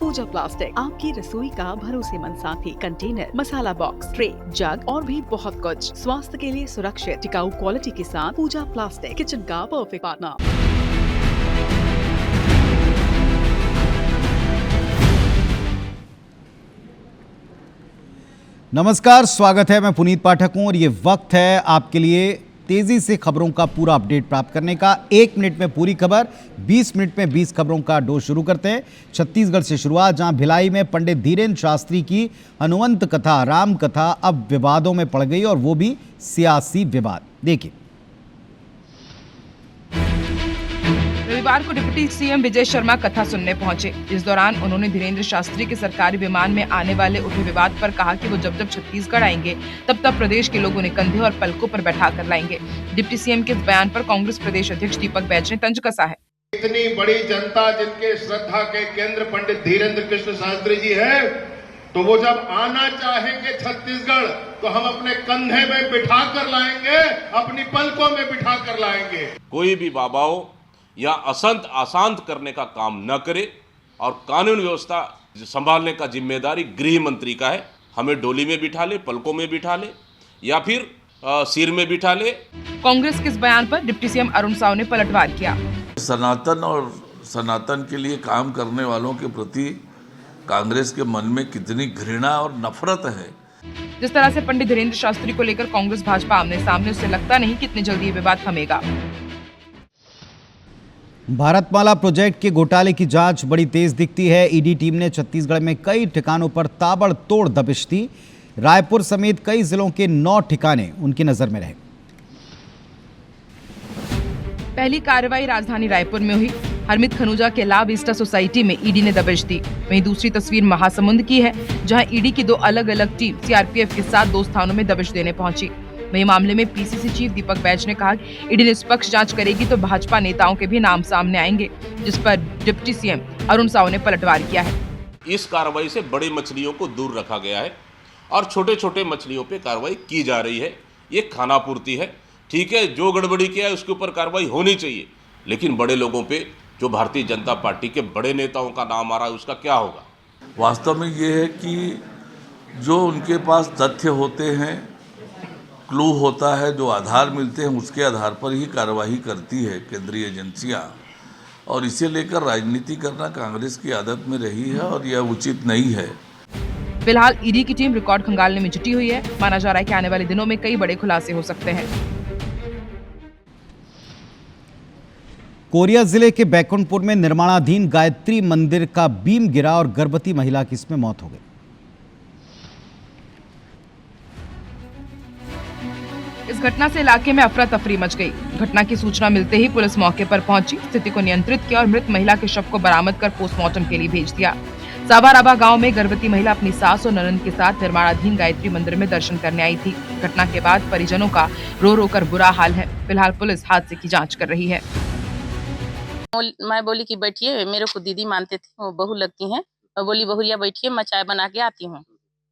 पूजा plastic, आपकी रसोई का भरोसेमंद साथी। कंटेनर, मसाला बॉक्स, ट्रे, जग और भी बहुत कुछ। स्वास्थ्य के लिए सुरक्षित टिकाऊ क्वालिटी के साथ पूजा प्लास्टिक, किचन का परफेक्ट पार्टनर। नमस्कार, स्वागत है। मैं पुनीत पाठक हूं और ये वक्त है आपके लिए तेजी से खबरों का पूरा अपडेट प्राप्त करने का। 1 मिनट में पूरी खबर, 20 मिनट में 20 खबरों का डोज शुरू करते हैं। छत्तीसगढ़ से शुरुआत, जहां भिलाई में पंडित धीरेन्द्र शास्त्री की हनुमंत कथा, राम कथा अब विवादों में पड़ गई और वो भी सियासी विवाद। देखिए, रविवार को डिप्टी सीएम विजय शर्मा कथा सुनने पहुंचे। इस दौरान उन्होंने धीरेन्द्र शास्त्री के सरकारी विमान में आने वाले उठे विवाद पर कहा कि वो जब जब छत्तीसगढ़ आएंगे तब तब प्रदेश के लोगों ने कंधे और पलकों पर बैठा कर लाएंगे। डिप्टी सीएम के इस बयान पर कांग्रेस प्रदेश अध्यक्ष दीपक बैज ने तंज कसा है। इतनी बड़ी जनता जिनके श्रद्धा के केंद्र पंडित धीरेन्द्र कृष्ण शास्त्री जी है, तो वो जब आना चाहेंगे छत्तीसगढ़ तो हम अपने कंधे में बिठा कर लाएंगे, अपनी पलकों में बिठा कर लाएंगे। कोई भी बाबाओं या अशांत करने का काम न करे और कानून व्यवस्था संभालने का जिम्मेदारी गृह मंत्री का है। हमें डोली में बिठा ले, पलकों में बिठा ले या फिर सिर में बिठा ले। कांग्रेस के इस बयान पर डिप्टी सीएम अरुण साव ने पलटवार किया। सनातन और सनातन के लिए काम करने वालों के प्रति कांग्रेस के मन में कितनी घृणा और नफरत है। जिस तरह से पंडित धीरेन्द्र शास्त्री को लेकर कांग्रेस भाजपा आमने सामने, उससे लगता नहीं कि इतनी जल्दी ये विवाद थमेगा। भारतमाला प्रोजेक्ट के घोटाले की जांच बड़ी तेज दिखती है। ईडी टीम ने छत्तीसगढ़ में कई ठिकानों पर ताबड़तोड़ दबिश दी। रायपुर समेत कई जिलों के 9 ठिकाने उनकी नजर में रहे। पहली कार्रवाई राजधानी रायपुर में हुई। हरमित खनूजा के लाभ ईस्टा सोसाइटी में ईडी ने दबिश दी। वहीं दूसरी तस्वीर महासमुंद की है, जहां ईडी की 2 अलग अलग टीम सीआरपीएफ के साथ 2 स्थानों में दबिश देने पहुंची। वहीं मामले में पीसीसी चीफ दीपक बैज ने कहा कि ईडी निष्पक्ष जांच करेगी तो भाजपा नेताओं के भी नाम सामने आएंगे, जिस पर डिप्टी सीएम अरुण साव ने पलटवार किया है। इस कार्रवाई से बड़ी मछलियों को दूर रखा गया है और छोटे छोटे मछलियों पे कार्रवाई की जा रही है। ये खानापूर्ति है, ठीक है। जो गड़बड़ी किया है उसके ऊपर कार्रवाई होनी चाहिए, लेकिन बड़े लोगों पे, जो भारतीय जनता पार्टी के बड़े नेताओं का नाम आ रहा है, उसका क्या होगा? वास्तव में ये है कि जो उनके पास तथ्य होते हैं, क्लू होता है, जो आधार मिलते हैं, उसके आधार पर ही कार्रवाई करती है केंद्रीय एजेंसियां। और इसे लेकर राजनीति करना कांग्रेस की आदत में रही है और यह उचित नहीं है। फिलहाल ईडी की टीम रिकॉर्ड खंगालने में जुटी हुई है। माना जा रहा है कि आने वाले दिनों में कई बड़े खुलासे हो सकते हैं। कोरिया जिले के बैकुंठपुर में निर्माणाधीन गायत्री मंदिर का बीम गिरा और गर्भवती महिला की इसमें मौत हो गई। इस घटना से इलाके में अफरा तफरी मच गई। घटना की सूचना मिलते ही पुलिस मौके पर पहुंची, स्थिति को नियंत्रित किया और मृत महिला के शव को बरामद कर पोस्टमार्टम के लिए भेज दिया। साबाराबा गांव में गर्भवती महिला अपनी सास और ननद के साथ निर्माणाधीन गायत्री मंदिर में दर्शन करने आई थी। घटना के बाद परिजनों का रो रो कर बुरा हाल है। फिलहाल पुलिस हादसे की जाँच कर रही है। मैं बोली कि बैठिए, मेरे को दीदी मानते थे, वो बहू लगती हैं, और बोली बहुरिया बैठिए, मैं चाय बना के आती हूँ।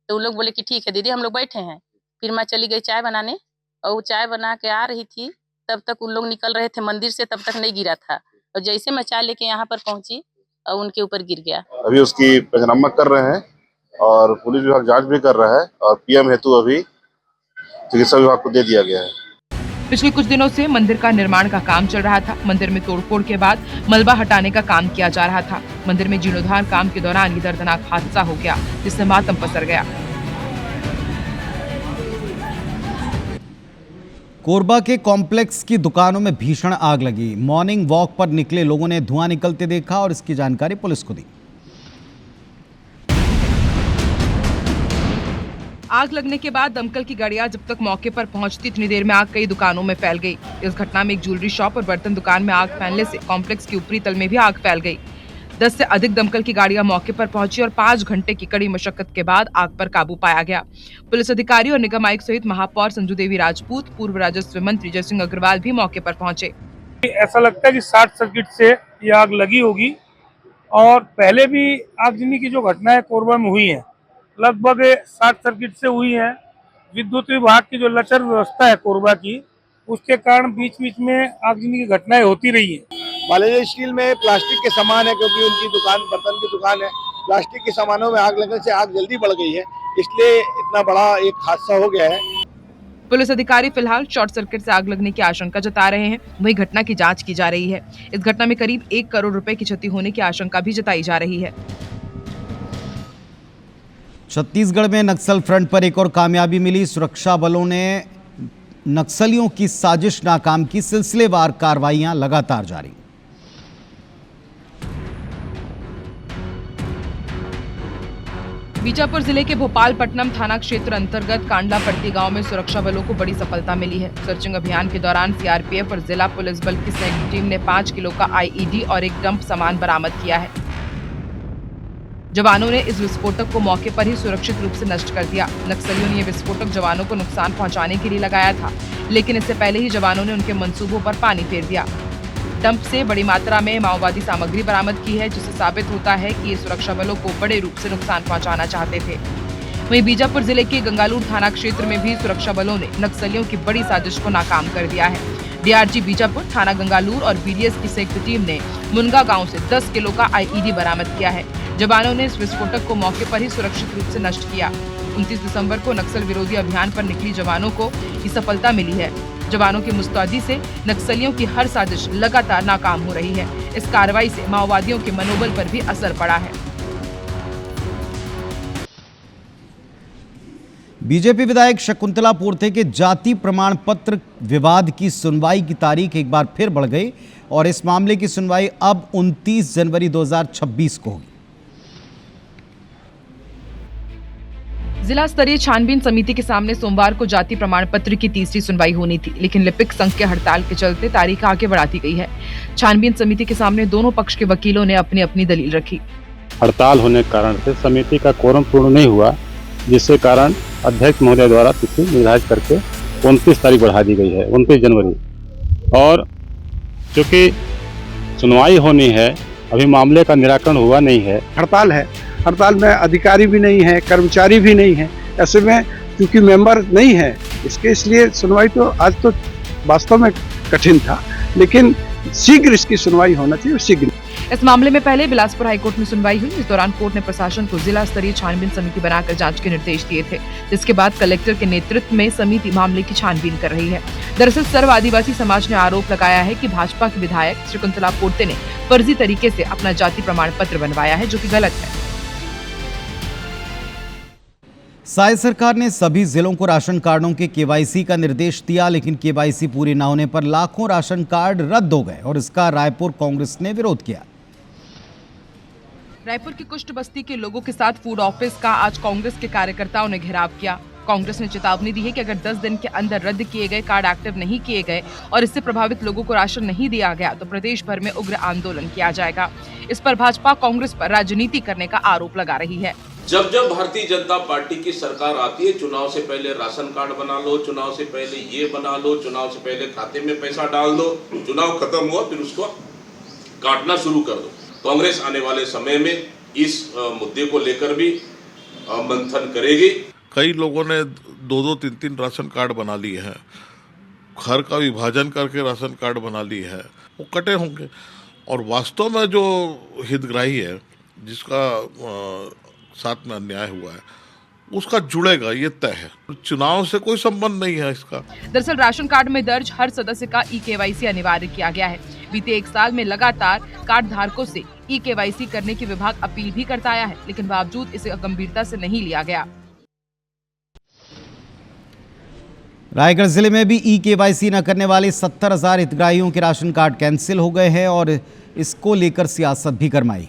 तो वो लोग बोले कि ठीक है दीदी, हम लोग बैठे हैं। फिर मैं चली गई चाय बनाने, और वो चाय बना के आ रही थी, तब तक उन लोग निकल रहे थे मंदिर से, तब तक नहीं गिरा था। और जैसे मैं चाय लेके यहाँ पर पहुंची और उनके ऊपर गिर गया। अभी उसकी पंचनामा कर रहे हैं और पुलिस विभाग जांच भी कर रहा है और पीएम हेतु अभी चिकित्सा विभाग को दे दिया गया है। पिछले कुछ दिनों से मंदिर का निर्माण का काम चल रहा था। मंदिर में तोड़फोड़ के बाद मलबा हटाने का काम किया जा रहा था। मंदिर में जीर्णोद्धार काम के दौरान ये दर्दनाक हादसा हो गया, जिससे मातम पसर गया। कोरबा के कॉम्प्लेक्स की दुकानों में भीषण आग लगी। मॉर्निंग वॉक पर निकले लोगों ने धुआं निकलते देखा और इसकी जानकारी पुलिस को दी। आग लगने के बाद दमकल की गाड़ियां जब तक मौके पर पहुंचती, इतनी देर में आग कई दुकानों में फैल गई। इस घटना में एक ज्वेलरी शॉप और बर्तन दुकान में आग फैलने से कॉम्प्लेक्स के ऊपरी तल में भी आग फैल गई। 10 से अधिक दमकल की गाड़ियां मौके पर पहुंची और 5 घंटे की कड़ी मशक्कत के बाद आग पर काबू पाया गया। पुलिस अधिकारी और निगम आयुक्त सहित महापौर संजू देवी राजपूत, पूर्व राजस्व मंत्री जय सिंह अग्रवाल भी मौके पर पहुंचे। ऐसा लगता है कि शॉर्ट सर्किट से ये आग लगी होगी और पहले भी आगजनी की जो घटनाएं कोरबा में हुई है, लगभग शॉर्ट सर्किट से हुई है। विद्युत विभाग की जो लचर व्यवस्था है कोरबा की, उसके कारण बीच बीच में आगजनी की घटनाएं होती रही है। बालाजी स्टील में प्लास्टिक के सामान है, क्योंकि उनकी दुकान बर्तन की दुकान है, प्लास्टिक के सामानों में आग लगने से आग जल्दी बढ़ गई है, इसलिए इतना बड़ा एक हादसा हो गया है। पुलिस अधिकारी फिलहाल शॉर्ट सर्किट से आग लगने की आशंका जता रहे हैं। वहीं घटना की जांच की जा रही है। इस घटना में करीब 1 करोड़ रुपए की क्षति होने की आशंका भी जताई जा रही है। छत्तीसगढ़ में नक्सल फ्रंट पर एक और कामयाबी मिली। सुरक्षा बलों ने नक्सलियों की साजिश नाकाम की। सिलसिलेवार कार्रवाइयां लगातार जारी। बीजापुर जिले के भोपालपट्टनम थाना क्षेत्र अंतर्गत कांडलापट्टी गांव में सुरक्षा बलों को बड़ी सफलता मिली है। सर्चिंग अभियान के दौरान सीआरपीएफ और जिला पुलिस बल की संयुक्त टीम ने 5 किलो का आईईडी और एक डंप सामान बरामद किया है। जवानों ने इस विस्फोटक को मौके पर ही सुरक्षित रूप से नष्ट कर दिया। नक्सलियों ने यह विस्फोटक जवानों को नुकसान पहुंचाने के लिए लगाया था, लेकिन इससे पहले ही जवानों ने उनके मंसूबों पर पानी फेर दिया। डंप से बड़ी मात्रा में माओवादी सामग्री बरामद की है, जिससे साबित होता है कि ये सुरक्षा बलों को बड़े रूप से नुकसान पहुंचाना चाहते थे। वहीं बीजापुर जिले के गंगालूर थाना क्षेत्र में भी सुरक्षा बलों ने नक्सलियों की बड़ी साजिश को नाकाम कर दिया है। डीआरजी बीजापुर, थाना गंगालूर और बीडीएस की संयुक्त टीम ने मुनगा गांव से 10 किलो का आईईडी बरामद किया है। जवानों ने इस विस्फोटक को मौके पर ही सुरक्षित रूप से नष्ट किया। 29 दिसंबर को नक्सल विरोधी अभियान पर निकली जवानों को ये सफलता मिली है। जवानों की मुस्तैदी से नक्सलियों की हर साजिश लगातार नाकाम हो रही है। इस कार्रवाई से माओवादियों के मनोबल पर भी असर पड़ा है। बीजेपी विधायक शकुंतला पोर्ते के जाति प्रमाण पत्र विवाद की सुनवाई की तारीख एक बार फिर बढ़ गई और इस मामले की सुनवाई अब 29 जनवरी 2026 को होगी। जिला स्तरीय छानबीन समिति के सामने सोमवार को जाति प्रमाण पत्र की तीसरी सुनवाई होनी थी, लेकिन लिपिक संघ के हड़ताल के चलते तारीख आगे बढ़ा दी गई है। छानबीन समिति के सामने दोनों पक्ष के वकीलों ने अपनी अपनी दलील रखी। हड़ताल होने के कारण से समिति का कोरम पूर्ण नहीं हुआ, जिसके कारण अध्यक्ष महोदय द्वारा तिथि निर्धारित करके 29 तारीख बढ़ा दी गई है, 29 जनवरी। और चूँकि सुनवाई होनी है, अभी मामले का निराकरण हुआ नहीं है। हड़ताल है, हड़ताल में अधिकारी भी नहीं है, कर्मचारी भी नहीं है, ऐसे में क्योंकि मेंबर नहीं है इसलिए सुनवाई तो आज तो वास्तव में कठिन था, लेकिन शीघ्र इसकी सुनवाई होना चाहिए, शीघ्र। इस मामले में पहले बिलासपुर हाईकोर्ट में सुनवाई हुई। इस दौरान कोर्ट ने प्रशासन को जिला स्तरीय छानबीन समिति बनाकर जांच के निर्देश दिए थे, जिसके बाद कलेक्टर के नेतृत्व में समिति मामले की छानबीन कर रही है। दरअसल सर्व आदिवासी समाज ने आरोप लगाया है कि भाजपा के विधायक शकुंतला पोर्ते ने फर्जी तरीके से अपना जाति प्रमाण पत्र बनवाया है, जो कि गलत है। साय सरकार ने सभी जिलों को राशन कार्डों के केवाईसी का निर्देश दिया, लेकिन केवाईसी पूरी न होने पर लाखों राशन कार्ड रद्द हो गए और इसका रायपुर कांग्रेस ने विरोध किया। रायपुर की कुष्ठ बस्ती के लोगों के साथ फूड ऑफिस का आज कांग्रेस के कार्यकर्ताओं ने घेराव किया। कांग्रेस ने चेतावनी दी है कि अगर 10 दिन के अंदर रद्द किए गए कार्ड एक्टिव नहीं किए गए और इससे प्रभावित लोगों को राशन नहीं दिया गया तो प्रदेश भर में उग्र आंदोलन किया जाएगा। इस पर भाजपा कांग्रेस पर राजनीति करने का आरोप लगा रही है। जब जब भारतीय जनता पार्टी की सरकार आती है, चुनाव से पहले राशन कार्ड बना लो, चुनाव से पहले ये बना लो, चुनाव से पहले खाते में पैसा डाल दो, चुनाव खत्म हुआ फिर उसको काटना शुरू कर दो। कांग्रेस आने वाले समय में इस मुद्दे को लेकर भी मंथन करेगी। कई लोगों ने 2-2, 3-3 राशन कार्ड बना लिए हैं, घर का विभाजन करके राशन कार्ड बना लिए है, वो कटे होंगे। और वास्तव में जो हितग्राही है, जिसका साथ में अन्याय हुआ है, उसका जुड़ेगा, ये तय है। चुनाव से कोई संबंध नहीं है इसका। दरअसल राशन कार्ड में दर्ज हर सदस्य का ई-केवाईसी अनिवार्य किया गया है। बीते 1 साल में लगातार कार्ड धारकों से ई-केवाईसी करने की विभाग अपील भी करता आया है, लेकिन बावजूद इसे गंभीरता से नहीं लिया गया। रायगढ़ जिले में भी ई-केवाईसी न करने वाले 70,000 हितग्राहियों के राशन कार्ड कैंसिल हो गए हैं और इसको लेकर सियासत भी गरमाई।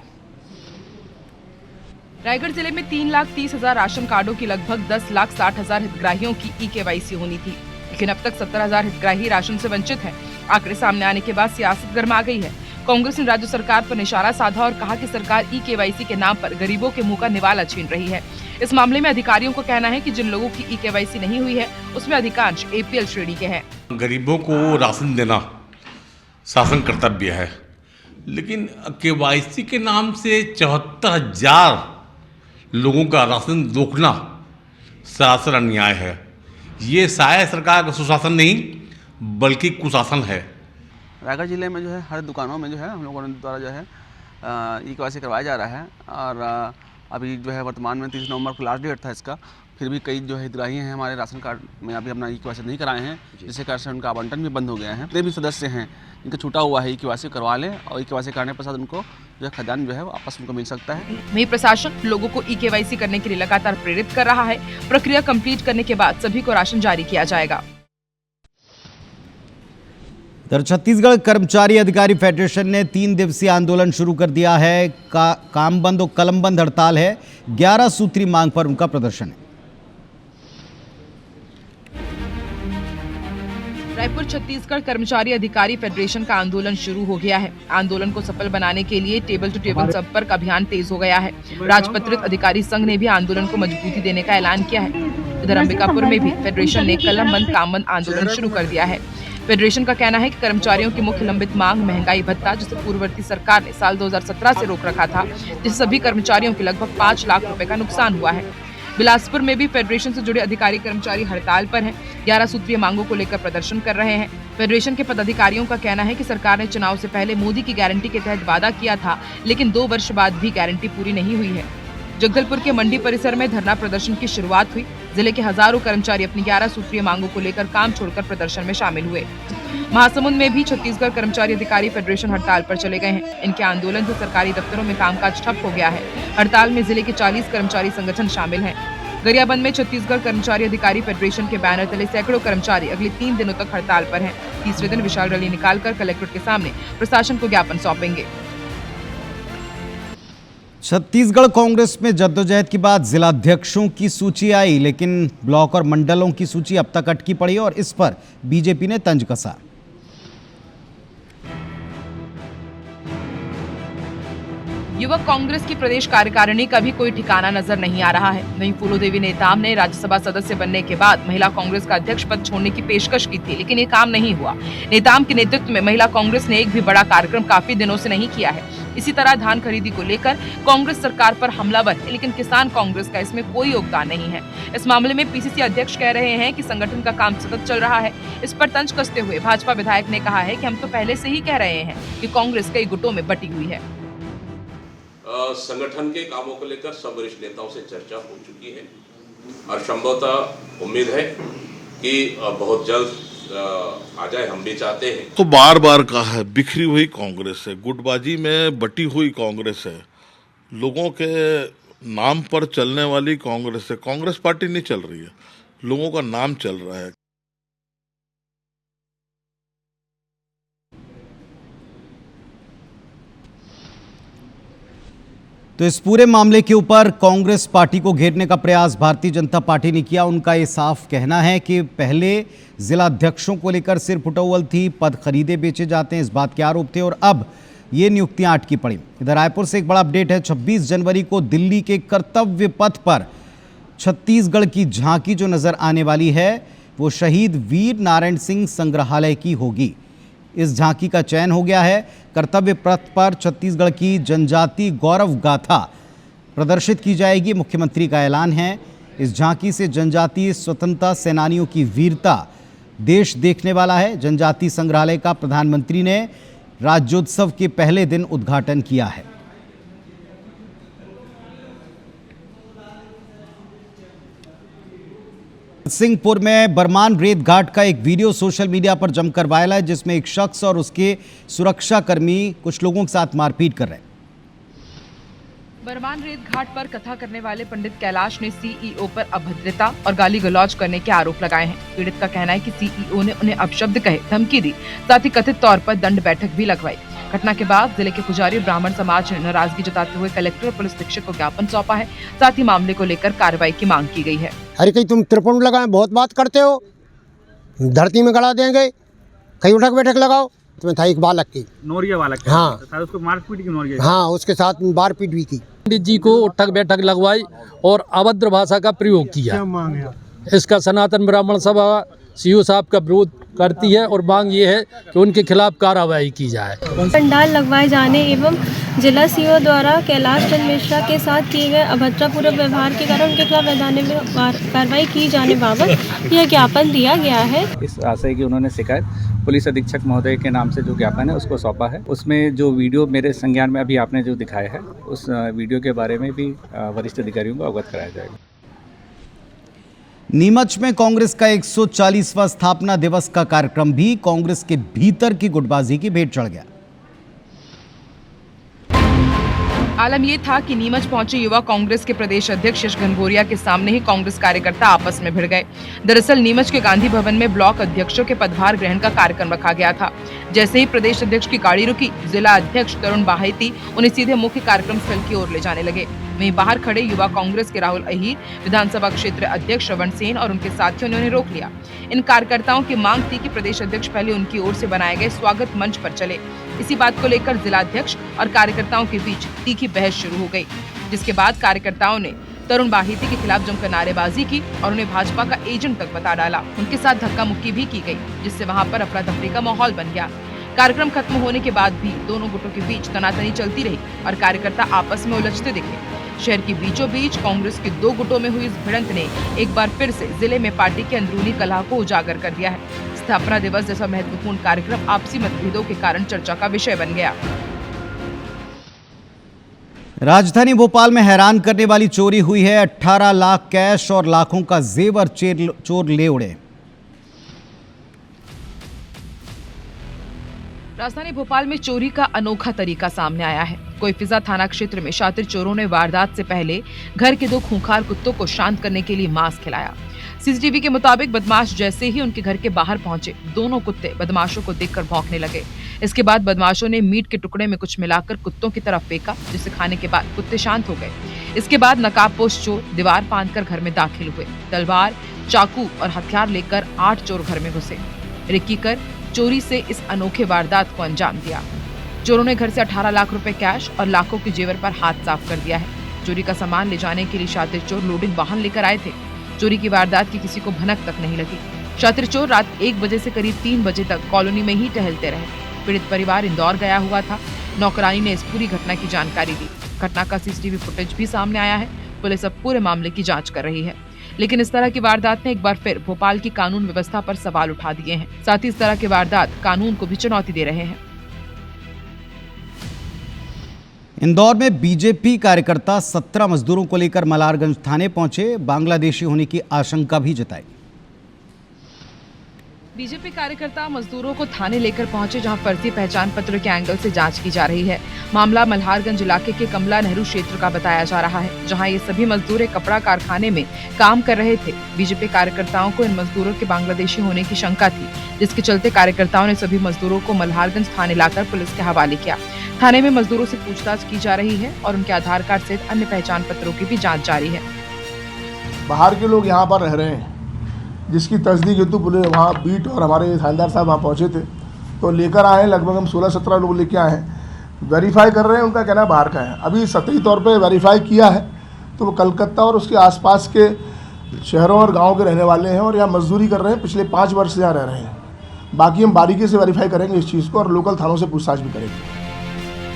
रायगढ़ जिले में 3,30,000 राशन कार्डों की लगभग 10,60,000 हितग्राहियों की ई-केवाईसी होनी थी, लेकिन अब तक 70,000 हितग्राही राशन से वंचित हैं। आंकड़े सामने आने के बाद सियासत गर्मा गई है। कांग्रेस ने राज्य सरकार पर निशाना साधा और कहा कि सरकार ई-केवाईसी के नाम पर गरीबों के मुंह का निवाला छीन रही है। इस मामले में अधिकारियों को कहना है कि जिन लोगों की ई-केवाईसी नहीं हुई है, उसमें अधिकांश APL श्रेणी के हैं। गरीबों को राशन देना शासन कर्तव्य है, लेकिन केवाईसी के नाम से 74,000 लोगों का राशन रोकना सरासर अन्याय है। ये शायद सरकार का सुशासन नहीं बल्कि कुशासन है। रायगढ़ जिले में जो है हर दुकानों में जो है हम लोगों द्वारा जो है ई-केवाईसी करवाया जा रहा है और अभी जो है वर्तमान में 30 नवंबर को लास्ट डेट था इसका, फिर भी कई जो है हितग्राही हैं हमारे राशन कार्ड में अभी अपना ई-केवाईसी नहीं कराए हैं, जिसके कारण से उनका आवंटन भी बंद हो गया है। जितने भी सदस्य हैं इनका छूटा हुआ है ई-केवाईसी करवा लें और ई-केवाईसी कराने के पश्चात उनको जो है खाद्यान्न जो है वापस उनको मिल सकता है। वहीं प्रशासन लोगों को ई-केवाईसी करने के लिए लगातार प्रेरित कर रहा है। प्रक्रिया कंप्लीट करने के बाद सभी को राशन जारी किया जाएगा। इधर छत्तीसगढ़ कर्मचारी अधिकारी फेडरेशन ने 3 दिवसीय आंदोलन शुरू कर दिया है। काम बंद और कलम बंद हड़ताल है। 11 सूत्री मांग पर उनका प्रदर्शन है। रायपुर छत्तीसगढ़ कर्मचारी अधिकारी फेडरेशन का आंदोलन शुरू हो गया है। आंदोलन को सफल बनाने के लिए टेबल टू टेबल संपर्क अभियान तेज हो गया है। राजपत्रित अधिकारी संघ ने भी आंदोलन को मजबूती देने का ऐलान किया है। इधर अंबिकापुर में भी फेडरेशन ने कलम बंद काम बंद आंदोलन शुरू कर दिया है। फेडरेशन का कहना है कि कर्मचारियों की मुख्य लंबित मांग महंगाई भत्ता, जिसे पूर्ववर्ती सरकार ने साल 2017 से रोक रखा था, जिससे सभी कर्मचारियों के लगभग 5 लाख रुपए का नुकसान हुआ है। बिलासपुर में भी फेडरेशन से जुड़े अधिकारी कर्मचारी हड़ताल पर हैं। 11 सूत्रीय मांगों को लेकर प्रदर्शन कर रहे हैं। फेडरेशन के पदाधिकारियों का कहना है कि सरकार ने चुनाव से पहले मोदी की गारंटी के तहत वादा किया था, लेकिन 2 वर्ष बाद भी गारंटी पूरी नहीं हुई है। जगदलपुर के मंडी परिसर में धरना प्रदर्शन की शुरुआत हुई। जिले के हजारों कर्मचारी अपनी 11 सूत्रीय मांगों को लेकर काम छोड़कर प्रदर्शन में शामिल हुए। महासमुंद में भी छत्तीसगढ़ कर्मचारी अधिकारी फेडरेशन हड़ताल पर चले गए हैं। इनके आंदोलन से सरकारी दफ्तरों में कामकाज ठप हो गया है। हड़ताल में जिले के 40 कर्मचारी संगठन शामिल हैं। गरियाबंद में छत्तीसगढ़ कर्मचारी अधिकारी फेडरेशन के बैनर तले सैकड़ों कर्मचारी अगले 3 दिनों तक हड़ताल पर हैं। तीसरे दिन विशाल रैली निकालकर कलेक्ट्रेट के सामने प्रशासन को ज्ञापन सौंपेंगे। छत्तीसगढ़ कांग्रेस में जद्दोजहद के बाद जिलाध्यक्षों की सूची आई, लेकिन ब्लॉक और मंडलों की सूची अब तक अटकी पड़ी और इस पर बीजेपी ने तंज कसा। युवक कांग्रेस की प्रदेश कार्यकारिणी का भी कोई ठिकाना नजर नहीं आ रहा है। वहीं फूलोदेवी नेताम ने राज्यसभा सदस्य बनने के बाद महिला कांग्रेस का अध्यक्ष पद छोड़ने की पेशकश की थी, लेकिन ये काम नहीं हुआ। नेताम के नेतृत्व में महिला कांग्रेस ने एक भी बड़ा कार्यक्रम काफी दिनों से नहीं किया है। इसी तरह धान खरीदी को लेकर कांग्रेस सरकार पर हमलावर है, लेकिन किसान कांग्रेस का इसमें कोई योगदान नहीं है। इस मामले में पीसीसी अध्यक्ष कह रहे हैं कि संगठन का काम सतत चल रहा है। इस पर तंज कसते हुए भाजपा विधायक ने कहा है कि हम तो पहले से ही कह रहे हैं कि कांग्रेस कई गुटों में बटी हुई है। संगठन के कामों को लेकर सब वरिष्ठ नेताओं से चर्चा हो चुकी है और संभवतः उम्मीद है कि बहुत जल्द आ जाए। हम भी चाहते हैं। तो बार बार कहा है, बिखरी हुई कांग्रेस है, गुटबाजी में बटी हुई कांग्रेस है, लोगों के नाम पर चलने वाली कांग्रेस है। कांग्रेस पार्टी नहीं चल रही है, लोगों का नाम चल रहा है। तो इस पूरे मामले के ऊपर कांग्रेस पार्टी को घेरने का प्रयास भारतीय जनता पार्टी ने किया। उनका ये साफ कहना है कि पहले जिलाध्यक्षों को लेकर सिर्फ उटौवल थी, पद खरीदे बेचे जाते हैं, इस बात के आरोप थे और अब ये नियुक्तियां अटकी पड़ी। इधर रायपुर से एक बड़ा अपडेट है। 26 जनवरी को दिल्ली के कर्तव्य पथ पर छत्तीसगढ़ की झांकी जो नजर आने वाली है वो शहीद वीर नारायण सिंह संग्रहालय की होगी। इस झांकी का चयन हो गया है। कर्तव्य पथ पर छत्तीसगढ़ की जनजाति गौरव गाथा प्रदर्शित की जाएगी, मुख्यमंत्री का ऐलान है। इस झांकी से जनजातीय स्वतंत्रता सेनानियों की वीरता देश देखने वाला है। जनजाति संग्रहालय का प्रधानमंत्री ने राज्योत्सव के पहले दिन उद्घाटन किया है। सिंहपुर में बरमान रेत घाट का एक वीडियो सोशल मीडिया पर जमकर वायरल है, जिसमें एक शख्स और उसके सुरक्षाकर्मी कुछ लोगों के साथ मारपीट कर रहे हैं। बरमान रेत घाट पर कथा करने वाले पंडित कैलाश ने सीईओ पर अभद्रता और गाली गलौज करने के आरोप लगाए हैं। पीड़ित का कहना है कि सीईओ ने उन्हें अपशब्द कहे, धमकी दी, साथ ही कथित तौर पर दंड बैठक भी लगवाई। घटना के बाद जिले के पुजारी ब्राह्मण समाज ने नाराजगी जताते हुए कलेक्टर और पुलिस अधीक्षक को ज्ञापन सौंपा है। साथ ही मामले को लेकर कार्रवाई की मांग की गई है। अरे कहीं तुम त्रिपुंड लगाए, बहुत बात करते हो, धरती में गड़ा देंगे, कहीं उठक बैठक लगाओ। तुम्हें था एक बालक की, नौरिया बालक, हाँ उसको मारपीट की, नौरिया, हाँ उसके साथ मारपीट भी की। पंडित जी को उठक बैठक लगवाई और अभद्र भाषा का प्रयोग किया। इसका सनातन ब्राह्मण सभा सीओ साहब का विरोध करती है और मांग ये है कि उनके खिलाफ कार्रवाई की जाए। पंडाल लगवाए जाने एवं जिला सीओ द्वारा कैलाश चंद्र मिश्रा के साथ किए गए अभद्रपूर्वक व्यवहार के कारण उनके खिलाफ वैधानिक कार्रवाई की जाने बाबत यह ज्ञापन दिया गया है। इस आशय की उन्होंने शिकायत पुलिस अधीक्षक महोदय के नाम से जो ज्ञापन है उसको सौंपा है। उसमें जो वीडियो मेरे संज्ञान में अभी आपने जो दिखाया है उस वीडियो के बारे में भी वरिष्ठ अधिकारियों को अवगत कराया जाएगा। नीमच में कांग्रेस का 140वां स्थापना दिवस का कार्यक्रम भी कांग्रेस के भीतर की गुटबाजी की भेंट चढ़ गया। आलम यह था कि नीमच पहुंचे युवा कांग्रेस के प्रदेश अध्यक्ष यश घनघोरिया के सामने ही कांग्रेस कार्यकर्ता आपस में भिड़ गए। दरअसल नीमच के गांधी भवन में ब्लॉक अध्यक्षों के पदभार ग्रहण का कार्यक्रम रखा गया था। जैसे ही प्रदेश अध्यक्ष की गाड़ी रुकी, जिला अध्यक्ष तरुण बाहिती उन्हें सीधे मुख्य कार्यक्रम स्थल की ओर ले जाने लगे। वहीं बाहर खड़े युवा कांग्रेस के राहुल अहीर, विधानसभा क्षेत्र अध्यक्ष श्रवण सेन और उनके साथियों ने उन्हें रोक लिया। इन कार्यकर्ताओं की मांग थी कि प्रदेश अध्यक्ष पहले उनकी ओर से बनाए गए स्वागत मंच पर चले। इसी बात को लेकर जिला अध्यक्ष और कार्यकर्ताओं के बीच तीखी बहस शुरू हो गई, जिसके बाद कार्यकर्ताओं ने तरुण बाहिती के खिलाफ जमकर नारेबाजी की और उन्हें भाजपा का एजेंट तक बता डाला। उनके साथ धक्का मुक्की भी की गई, जिससे वहां पर अफरा तफरी का माहौल बन गया। कार्यक्रम खत्म होने के बाद भी दोनों गुटों के बीच तनातनी चलती रही और कार्यकर्ता आपस में उलझते दिखे। शहर के बीचों बीच कांग्रेस के दो गुटों में हुई इस भिड़ंत ने एक बार फिर से जिले में पार्टी के अंदरूनी कलह को उजागर कर दिया है। स्थापना दिवस जैसा महत्वपूर्ण कार्यक्रम आपसी मतभेदों के कारण चर्चा का विषय बन गया। राजधानी भोपाल में हैरान करने वाली चोरी हुई है। 18 लाख कैश और लाखों का जेवर चोर ले उड़े। राजधानी भोपाल में चोरी का अनोखा तरीका सामने आया है। कोईफिजा थाना क्षेत्र में शातिर चोरों ने वारदात से पहले घर के दो खूंखार कुत्तों को शांत करने के लिए मांस खिलाया। सीसीटीवी के मुताबिक बदमाश जैसे ही उनके घर के बाहर पहुंचे, दोनों कुत्ते बदमाशों को देखकर भौंकने लगे। इसके बाद बदमाशों ने मीट के टुकड़े में कुछ मिलाकर कुत्तों की तरफ फेंका, जिसे खाने के बाद कुत्ते शांत हो गए। इसके बाद नकाबपोश चोर दीवार फांदकर घर में दाखिल हुए। तलवार, चाकू और हथियार लेकर 8 चोर घर में घुसे। रिक्की कर चोरी से इस अनोखे वारदात को अंजाम दिया। चोरों ने घर से 18 लाख रुपए कैश और लाखों के जेवर पर हाथ साफ कर दिया है। चोरी का सामान ले जाने के लिए शातिर चोर लोडिंग वाहन लेकर आए थे। चोरी की वारदात की किसी को भनक तक नहीं लगी। शातिर चोर रात 1 बजे से करीब 3 बजे तक कॉलोनी में ही टहलते रहे। पीड़ित परिवार इंदौर गया हुआ था। नौकरानी ने इस पूरी घटना की जानकारी दी। घटना का सीसीटीवी फुटेज भी सामने आया है। पुलिस अब पूरे मामले की जांच कर रही है। लेकिन इस तरह की वारदात ने एक बार फिर भोपाल की कानून व्यवस्था पर सवाल उठा दिए हैं। साथ ही इस तरह के वारदात कानून को भी चुनौती दे रहे हैं। इंदौर में बीजेपी कार्यकर्ता 17 मजदूरों को लेकर मलारगंज थाने पहुंचे। बांग्लादेशी होने की आशंका भी जताई। बीजेपी कार्यकर्ता मजदूरों को थाने लेकर पहुंचे, जहां फर्जी पहचान पत्र के एंगल से जांच की जा रही है। मामला मल्हारगंज इलाके के कमला नेहरू क्षेत्र का बताया जा रहा है, जहां ये सभी मजदूर एक कपड़ा कारखाने में काम कर रहे थे। बीजेपी कार्यकर्ताओं को इन मजदूरों के बांग्लादेशी होने की शंका थी, जिसके चलते कार्यकर्ताओं ने सभी मजदूरों को मल्हारगंज थाने लाकर पुलिस के हवाले किया। थाने में मजदूरों से पूछताछ की जा रही है और उनके आधार कार्ड सहित अन्य पहचान पत्रों की भी जाँच जारी है। बाहर के लोग यहाँ पर रह रहे हैं, जिसकी तस्दीक हेतु पुलिस वहाँ बीट और हमारे थानेदार साहब वहाँ पहुँचे थे, तो लेकर आए हैं। लगभग हम 16-17 लोग लेके आए हैं। वेरीफाई कर रहे हैं, उनका कहना बाहर का है। अभी सतही तौर पे वेरीफाई किया है तो वो कलकत्ता और उसके आसपास के शहरों और गाँव के रहने वाले हैं और यहाँ मजदूरी कर रहे हैं। पिछले 5 वर्ष से यहाँ रह रहे हैं। बाकी हम बारीकी से वेरीफाई करेंगे इस चीज़ को और लोकल थानों से पूछताछ भी करेंगे।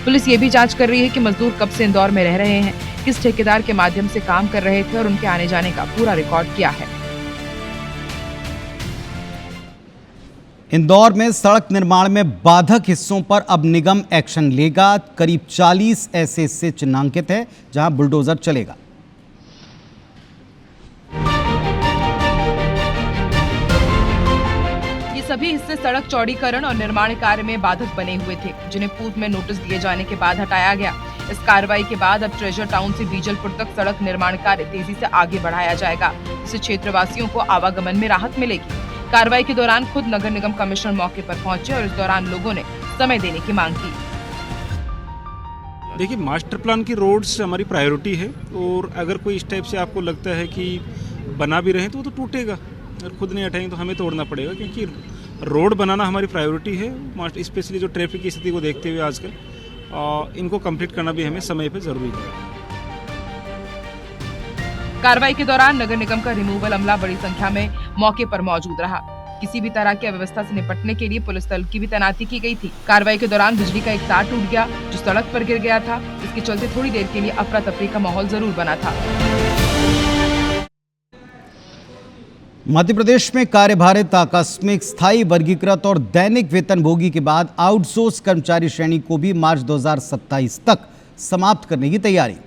पुलिस ये भी जांच कर रही है कि मजदूर कब से इंदौर में रह रहे हैं, किस ठेकेदार के माध्यम से काम कर रहे थे और उनके आने जाने का पूरा रिकॉर्ड क्या है। इंदौर में सड़क निर्माण में बाधक हिस्सों पर अब निगम एक्शन लेगा। करीब 40 ऐसे हिस्से चिन्हांकित है जहां बुलडोजर चलेगा। ये सभी हिस्से सड़क चौड़ीकरण और निर्माण कार्य में बाधक बने हुए थे, जिन्हें पूर्व में नोटिस दिए जाने के बाद हटाया गया। इस कार्रवाई के बाद अब ट्रेजर टाउन से बीजलपुर तक सड़क निर्माण कार्य तेजी से आगे बढ़ाया जाएगा, जिससे क्षेत्रवासियों को आवागमन में राहत मिलेगी। कार्रवाई के दौरान खुद नगर निगम कमिश्नर मौके पर पहुंचे और इस दौरान लोगों ने समय देने की मांग की। देखिए, मास्टर प्लान की रोड्स हमारी प्रायोरिटी है और अगर कोई इस टाइप से आपको लगता है कि बना भी रहे तो वो तो टूटेगा। अगर खुद नहीं हटाएंगे तो हमें तोड़ना पड़ेगा, क्योंकि रोड बनाना हमारी प्रायोरिटी है। स्पेशली जो ट्रैफिक की स्थिति को देखते हुए आजकल इनको कंप्लीट करना भी हमें समय पर जरूरी है। कार्रवाई के दौरान नगर निगम का रिमूवल अमला बड़ी संख्या में मौके पर मौजूद रहा। किसी भी तरह की अव्यवस्था से निपटने के लिए पुलिस दल की भी तैनाती की गई थी। कार्रवाई के दौरान बिजली का एक तार टूट गया जो सड़क पर गिर गया था। इसके चलते थोड़ी देर के लिए अफरा तफरी का माहौल जरूर बना था। मध्य प्रदेश में कार्यभारित, आकस्मिक, स्थायी, वर्गीकृत और दैनिक वेतनभोगी के बाद आउटसोर्स कर्मचारी श्रेणी को भी मार्च 2027 तक समाप्त करने की तैयारी।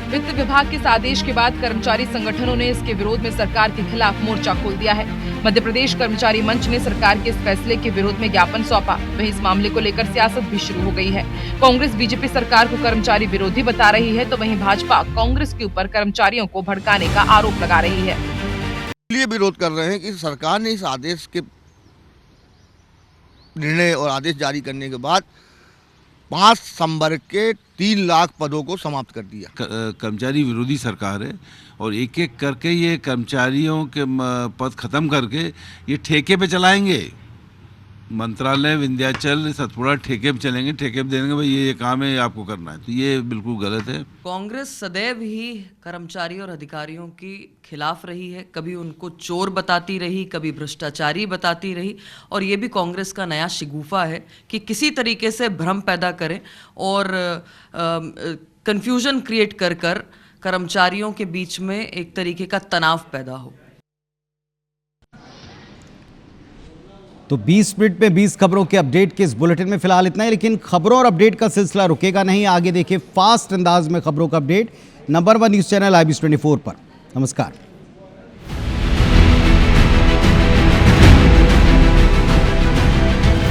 वित्त विभाग के इस आदेश के बाद कर्मचारी संगठनों ने इसके विरोध में सरकार के खिलाफ मोर्चा खोल दिया है। मध्य प्रदेश कर्मचारी मंच ने सरकार के इस फैसले के विरोध में ज्ञापन सौंपा। वहीं इस मामले को लेकर सियासत भी शुरू हो गई है। कांग्रेस बीजेपी सरकार को कर्मचारी विरोधी बता रही है, तो वहीं भाजपा कांग्रेस के ऊपर कर्मचारियों को भड़काने का आरोप लगा रही है। इसलिए विरोध कर रहे हैं कि सरकार ने इस आदेश के निर्णय और आदेश जारी करने के बाद 5 संवर्ग के 3 लाख पदों को समाप्त कर दिया। कर्मचारी विरोधी सरकार है और एक एक करके ये कर्मचारियों के पद खत्म करके ये ठेके पे चलाएंगे। मंत्रालय, विंध्याचल, सतपुड़ा ठेके पे चलेंगे, ठेके पे देंगे, भाई ये काम है, आपको करना है। तो ये बिल्कुल गलत है। कांग्रेस सदैव ही कर्मचारी और अधिकारियों की खिलाफ रही है। कभी उनको चोर बताती रही, कभी भ्रष्टाचारी बताती रही, और ये भी कांग्रेस का नया शिगुफा है कि किसी तरीके से भ्रम पैदा करें और कंफ्यूजन क्रिएट कर कर्मचारियों के बीच में एक तरीके का तनाव पैदा हो। तो 20 मिनट में 20 खबरों के अपडेट के इस बुलेटिन में फिलहाल इतना ही, लेकिन खबरों और अपडेट का सिलसिला रुकेगा नहीं। आगे देखिए फास्ट अंदाज में खबरों का update number 1 news channel IBS 24 पर। नमस्कार।